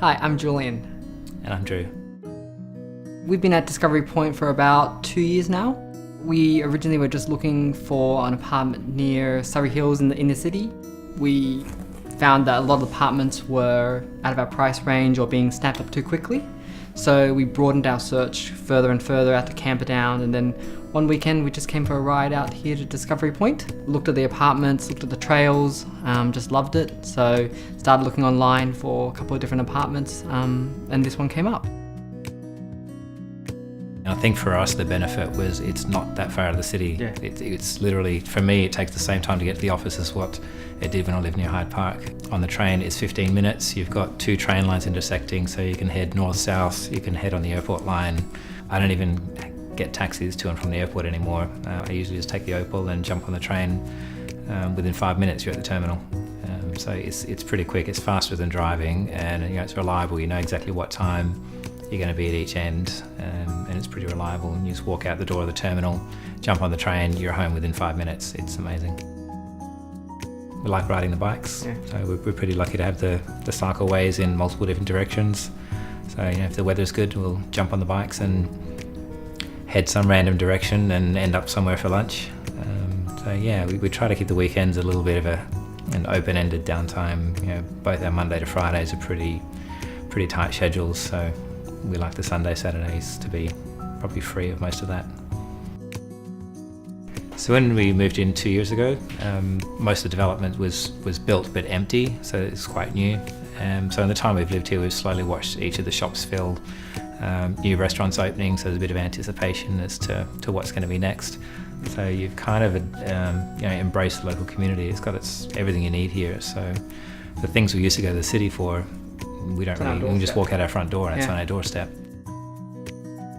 Hi, I'm Julian. And I'm Drew. We've been at Discovery Point for about 2 years now. We originally were just looking for an apartment near Surrey Hills in the inner city. We found that a lot of apartments were out of our price range or being snapped up too quickly. So we broadened our search further and further out to Camperdown, and then one weekend we just came for a ride out here to Discovery Point. Looked at the apartments, looked at the trails, just loved it. So started looking online for a couple of different apartments, and this one came up. I think for us the benefit was it's not that far out of the city. Yeah. It's literally, for me, it takes the same time to get to the office as what it did when I lived near Hyde Park. On the train it's 15 minutes, you've got 2 train lines intersecting, so you can head north-south, you can head on the airport line. I don't even get taxis to and from the airport anymore. I usually just take the Opal and jump on the train. Within 5 minutes you're at the terminal. So it's pretty quick, it's faster than driving, and it's reliable, you know exactly what time you're going to be at each end, and it's pretty reliable. And you just walk out the door of the terminal, jump on the train, you're home within 5 minutes. It's amazing. We like riding the bikes, Yeah. So we're pretty lucky to have the cycleways in multiple different directions. So if the weather's good, we'll jump on the bikes and head some random direction and end up somewhere for lunch. We try to keep the weekends a little bit of an open-ended downtime. Both our Monday to Fridays are pretty tight schedules, so we like the Sunday, Saturdays to be probably free of most of that. So when we moved in 2 years ago, most of the development was built but empty, so it's quite new. So in the time we've lived here, we've slowly watched each of the shops fill, new restaurants opening, so there's a bit of anticipation as to what's going to be next. So you've kind of embraced the local community. It's got everything you need here. So the things we used to go to the city for, we can just walk out our front door and it's on our doorstep.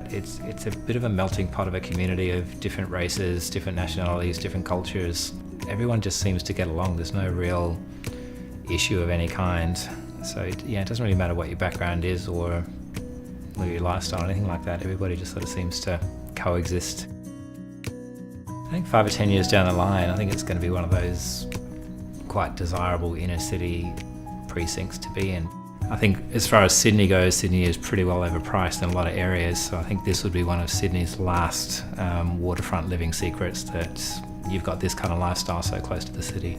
It's a bit of a melting pot of a community of different races, different nationalities, different cultures. Everyone just seems to get along. There's no real issue of any kind. So it doesn't really matter what your background is or your lifestyle or anything like that. Everybody just sort of seems to coexist. I think 5 or 10 years down the line, I think it's going to be one of those quite desirable inner city precincts to be in. I think as far as Sydney goes, Sydney is pretty well overpriced in a lot of areas, so I think this would be one of Sydney's last waterfront living secrets, that you've got this kind of lifestyle so close to the city.